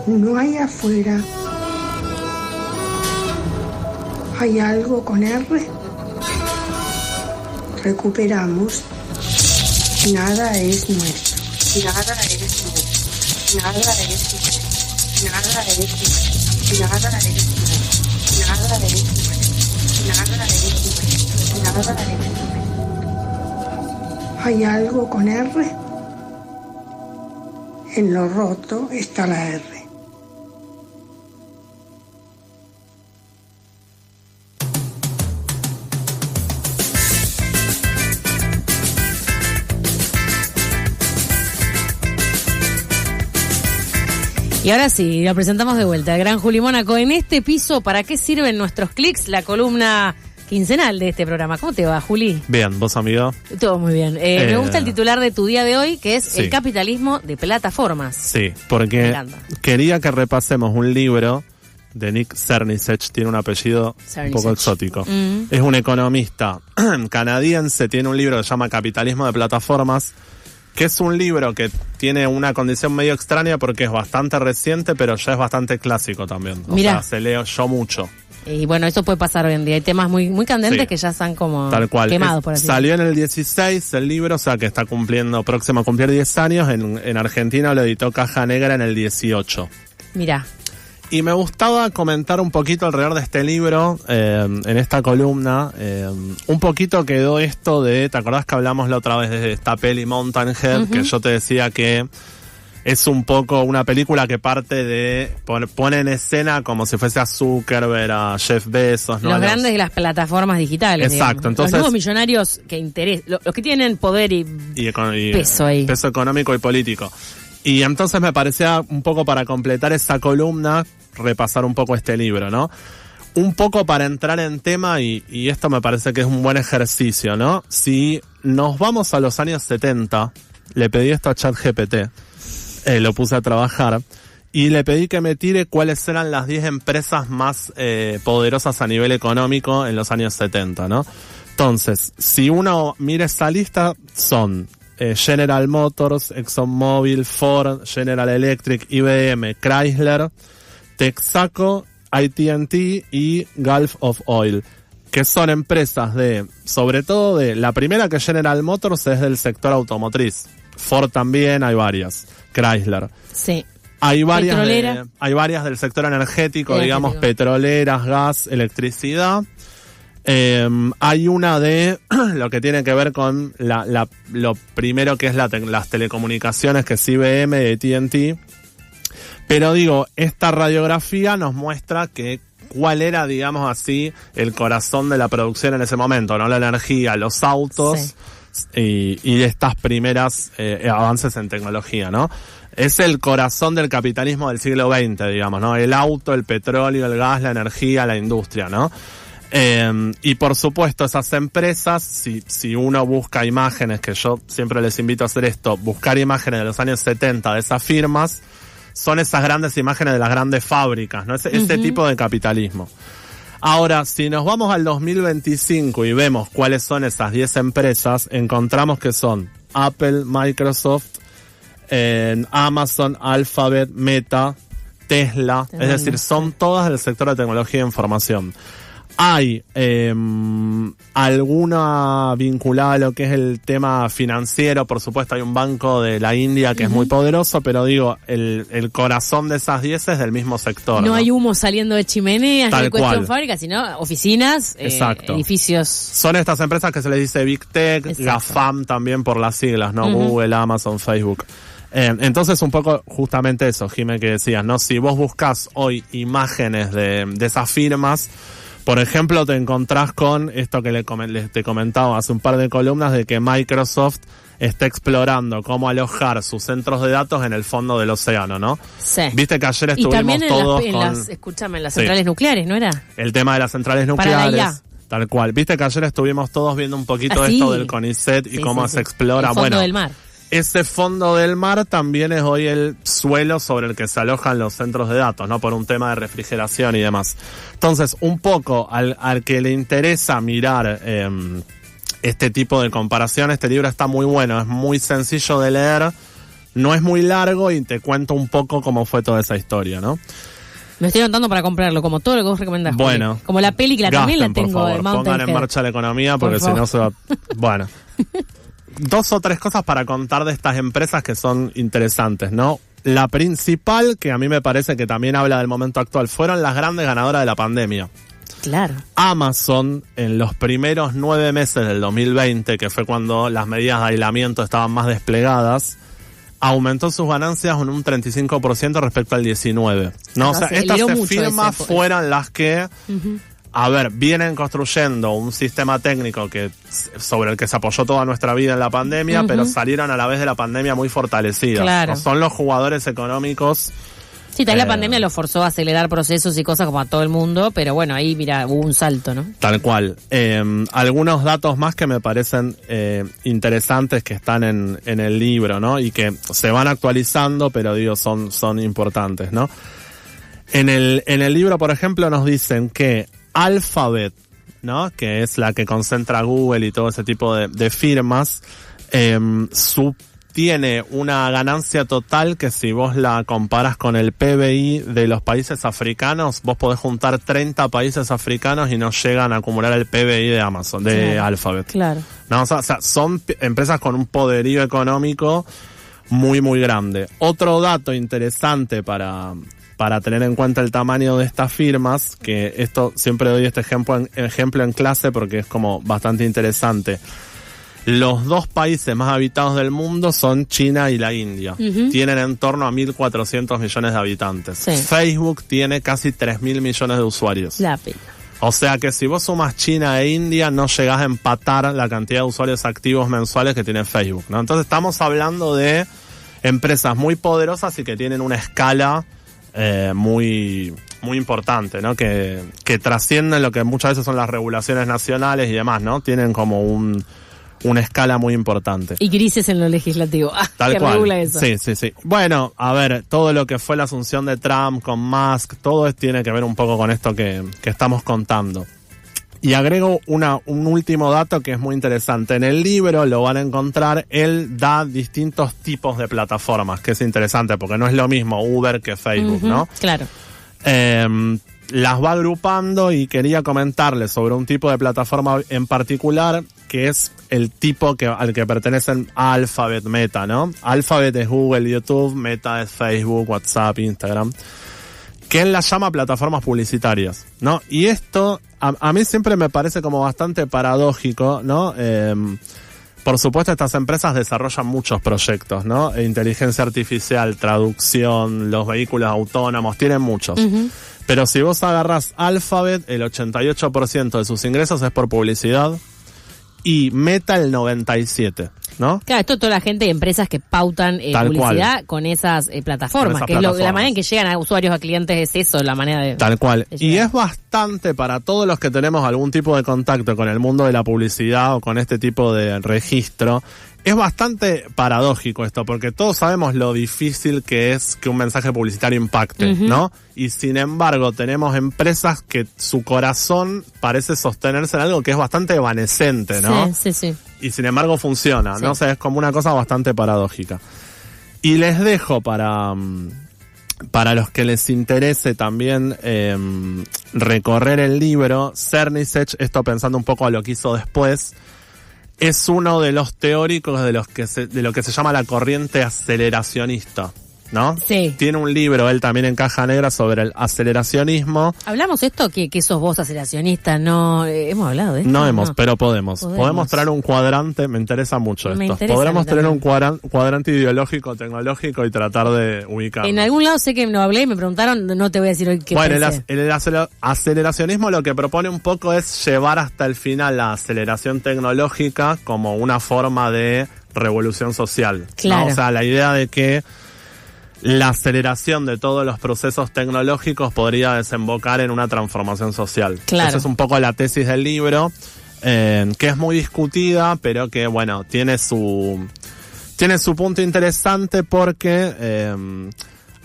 No hay afuera. ¿Hay algo con R? Recuperamos. Nada es nuestro. Nada es nuestro. Nada es nuestro. Nada es nuestro. Nada es nuestro. Nada es nuestro. Nada es nuestro. Nada es nuestro. ¿Hay algo con R? En lo roto está la R. Y ahora sí, lo presentamos de vuelta, el gran Juli Mónaco. En este piso, ¿para qué sirven nuestros clics? La columna quincenal de este programa. ¿Cómo te va, Juli? Bien, ¿vos, amigo? Todo muy bien. Me gusta el titular de tu día de hoy, que es sí. El capitalismo de plataformas. Sí, porque quería que repasemos un libro de Nick Cernisech, tiene un apellido un poco exótico. Es un economista canadiense, tiene un libro que se llama Capitalismo de plataformas, que es un libro que tiene una condición medio extraña porque es bastante reciente, pero ya es bastante clásico también. O sea, se leo yo mucho. Y bueno, eso puede pasar hoy en día. Hay temas muy, muy candentes que ya están como tal cual. Quemados, por así decirlo. Salió en el 16 el libro, o sea que está próximo a cumplir 10 años. En Argentina lo editó Caja Negra en el 18. Mirá. Y me gustaba comentar un poquito alrededor de este libro, en esta columna. Un poquito quedó esto de, ¿te acordás que hablamos la otra vez de esta peli Mountainhead? Que yo te decía que es un poco una película que parte de, pone en escena como si fuese a Zuckerberg, a Jeff Bezos, ¿no? Los grandes de las plataformas digitales. Exacto. Digamos. Entonces, los nuevos millonarios los que tienen poder y peso ahí. Peso económico y político. Y entonces me parecía un poco para completar esa columna, repasar un poco este libro, ¿no? Un poco para entrar en tema y esto me parece que es un buen ejercicio, ¿no? Si nos vamos a los años 70, le pedí esto a ChatGPT, lo puse a trabajar y le pedí que me tire cuáles eran las 10 empresas más poderosas a nivel económico en los años 70, ¿no? Entonces, si uno mira esa lista, son General Motors, ExxonMobil, Ford, General Electric, IBM, Chrysler, Texaco, AT&T y Gulf of Oil, que son empresas sobre todo la primera, que General Motors, es del sector automotriz. Ford también, hay varias. Chrysler. Sí. Hay varias del sector energético, digamos, petroleras, gas, electricidad. Hay una de lo que tiene que ver con lo primero que es las telecomunicaciones, que es IBM y AT&T. Pero digo, esta radiografía nos muestra cuál era, digamos así, el corazón de la producción en ese momento, ¿no? La energía, los autos y estas primeras avances en tecnología, ¿no? Es el corazón del capitalismo del siglo XX, digamos, ¿no? El auto, el petróleo, el gas, la energía, la industria, ¿no? Y por supuesto esas empresas, si uno busca imágenes, que yo siempre les invito a hacer esto, buscar imágenes de los años 70 de esas firmas, son esas grandes imágenes de las grandes fábricas, ¿no? Ese tipo de capitalismo. Ahora, si nos vamos al 2025 y vemos cuáles son esas 10 empresas, encontramos que son Apple, Microsoft, Amazon, Alphabet, Meta, Tesla, es decir, son todas del sector de tecnología e información. Hay alguna vinculada a lo que es el tema financiero, por supuesto hay un banco de la India que es muy poderoso, pero digo, el corazón de esas 10 es del mismo sector. No hay humo saliendo de chimeneas, tal de cuestión cual. Fábrica, sino oficinas, edificios. Son estas empresas que se les dice Big Tech, GAFAM también por las siglas, ¿no? Google, Amazon, Facebook. Entonces un poco justamente eso, Jimé, que decías, ¿no? Si vos buscas hoy imágenes de esas firmas, por ejemplo, te encontrás con esto que te comentaba hace un par de columnas, de que Microsoft está explorando cómo alojar sus centros de datos en el fondo del océano, ¿no? Sí. Viste que ayer estuvimos todos en las centrales nucleares, ¿no era? El tema de las centrales nucleares. Tal cual. Viste que ayer estuvimos todos viendo un poquito esto del CONICET y cómo se explora. El fondo del mar. Ese fondo del mar también es hoy el suelo sobre el que se alojan los centros de datos, ¿no? Por un tema de refrigeración y demás. Entonces, un poco al que le interesa mirar este tipo de comparación. Este libro está muy bueno, es muy sencillo de leer, no es muy largo y te cuento un poco cómo fue toda esa historia, ¿no? Me estoy anotando para comprarlo, como todo lo que vos recomendás. Bueno. Juli. Como la película también la tengo de Mountain Pongan en Head. marcha la economía porque si no se va... Bueno. 2 o 3 cosas para contar de estas empresas que son interesantes, ¿no? La principal, que a mí me parece que también habla del momento actual, fueron las grandes ganadoras de la pandemia. Claro. Amazon, en los primeros 9 meses del 2020, que fue cuando las medidas de aislamiento estaban más desplegadas, aumentó sus ganancias en un 35% respecto al 19. ¿No? O sea, estas firmas fueron las que, vienen construyendo un sistema técnico sobre el que se apoyó toda nuestra vida en la pandemia, pero salieron a la vez de la pandemia muy fortalecidas. Claro. ¿No? Son los jugadores económicos. Sí, también la pandemia lo forzó a acelerar procesos y cosas como a todo el mundo, pero bueno, ahí mira, hubo un salto, ¿no? Tal cual. Algunos datos más que me parecen interesantes que están en el libro, ¿no? Y que se van actualizando, pero digo, son importantes, ¿no? En el libro, por ejemplo, nos dicen que Alphabet, ¿no? Que es la que concentra Google y todo ese tipo de firmas, tiene una ganancia total que si vos la comparas con el PBI de los países africanos, vos podés juntar 30 países africanos y no llegan a acumular el PBI de Amazon, de Alphabet. Claro. No, o sea, son empresas con un poderío económico muy, muy grande. Otro dato interesante para tener en cuenta el tamaño de estas firmas, que esto siempre doy este ejemplo en clase porque es como bastante interesante. Los 2 países más habitados del mundo son China y la India. Tienen en torno a 1.400 millones de habitantes. Sí. Facebook tiene casi 3.000 millones de usuarios. O sea que si vos sumas China e India, no llegás a empatar la cantidad de usuarios activos mensuales que tiene Facebook, ¿no? Entonces estamos hablando de empresas muy poderosas y que tienen una escala muy, muy importante, ¿no? Que trascienden lo que muchas veces son las regulaciones nacionales y demás, ¿no? Tienen como una escala muy importante. Y grises en lo legislativo. Tal que cual. Regula eso. Sí. Bueno, a ver, todo lo que fue la asunción de Trump con Musk, todo tiene que ver un poco con esto que estamos contando. Y agrego un último dato que es muy interesante. En el libro lo van a encontrar, él da distintos tipos de plataformas, que es interesante porque no es lo mismo Uber que Facebook, ¿no? Claro. Las va agrupando y quería comentarles sobre un tipo de plataforma en particular que es el tipo al que pertenecen Alphabet, Meta, ¿no? Alphabet es Google, YouTube, Meta es Facebook, WhatsApp, Instagram, que él las llama plataformas publicitarias, ¿no? Y esto a mí siempre me parece como bastante paradójico, ¿no? Por supuesto, estas empresas desarrollan muchos proyectos, ¿no? Inteligencia artificial, traducción, los vehículos autónomos, tienen muchos. Pero si vos agarrás Alphabet, el 88% de sus ingresos es por publicidad y Meta el 97%, ¿no? Claro, esto toda la gente de empresas que pautan publicidad con esas plataformas, que es la manera en que llegan a usuarios, a clientes, es eso, la manera de... Tal cual. Y es bastante para todos los que tenemos algún tipo de contacto con el mundo de la publicidad o con este tipo de registro, es bastante paradójico esto, porque todos sabemos lo difícil que es que un mensaje publicitario impacte, ¿no? Y sin embargo tenemos empresas que su corazón parece sostenerse en algo que es bastante evanescente, ¿no? Sí. Y sin embargo funciona, ¿no? O sea, es como una cosa bastante paradójica. Y les dejo para los que les interese también recorrer el libro, Cernisech, esto pensando un poco a lo que hizo después, es uno de los teóricos de lo que se llama la corriente aceleracionista, ¿no? Sí. Tiene un libro, él también en Caja Negra, sobre el aceleracionismo. ¿Hablamos esto? Que sos vos aceleracionista, no... ¿Hemos hablado de esto? No hemos, pero podemos. Podemos traer un cuadrante, me interesa mucho esto. Podremos tener un cuadrante ideológico, tecnológico y tratar de ubicarlo. En algún lado sé que lo hablé y me preguntaron, no te voy a decir hoy qué pensé. El aceleracionismo lo que propone un poco es llevar hasta el final la aceleración tecnológica como una forma de revolución social. Claro. ¿no? O sea, la idea de que la aceleración de todos los procesos tecnológicos podría desembocar en una transformación social. Claro. Esa es un poco la tesis del libro, que es muy discutida, pero que, bueno, tiene su punto interesante porque,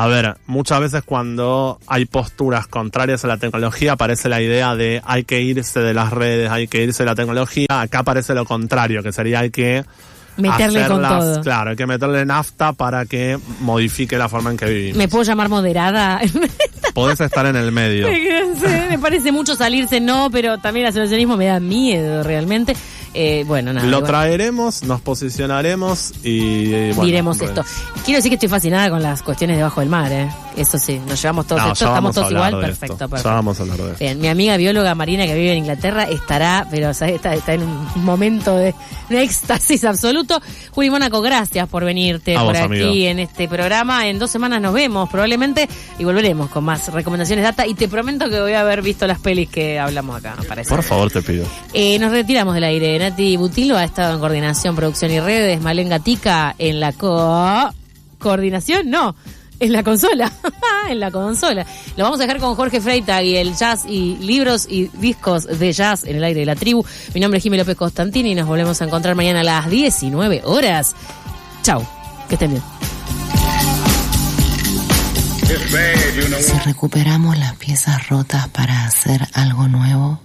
A ver, muchas veces cuando hay posturas contrarias a la tecnología aparece la idea de hay que irse de las redes, hay que irse de la tecnología. Acá aparece lo contrario, que sería hay que meterle con todo. Claro, hay que meterle nafta para que modifique la forma en que vivimos. ¿Me puedo llamar moderada? Podés estar en el medio. Me parece mucho salirse, no, pero también el asociacionismo me da miedo realmente. Bueno, nada. Lo traeremos, nos posicionaremos y bueno, diremos esto. Quiero decir que estoy fascinada con las cuestiones debajo del mar, Eso sí, nos llevamos todos esto, estamos todos igual, perfecto. Ya vamos a hablar de esto. Bien, mi amiga bióloga Marina que vive en Inglaterra estará, pero está en un momento de éxtasis absoluto. Juli Mónaco, gracias por venirte por aquí, amigo, en este programa. En 2 semanas nos vemos probablemente y volveremos con más recomendaciones data y te prometo que voy a haber visto las pelis que hablamos acá. Por favor, te pido. Nos retiramos del aire. Nati Butilo ha estado en coordinación, producción y redes. Malén Gatica en la coordinación, no, en la consola. En la consola. Lo vamos a dejar con Jorge Freitag y el jazz y libros y discos de jazz en el aire de la tribu. Mi nombre es Jimmy López Constantini y nos volvemos a encontrar mañana a las 19 horas. Chau, que estén bien. Si recuperamos las piezas rotas para hacer algo nuevo,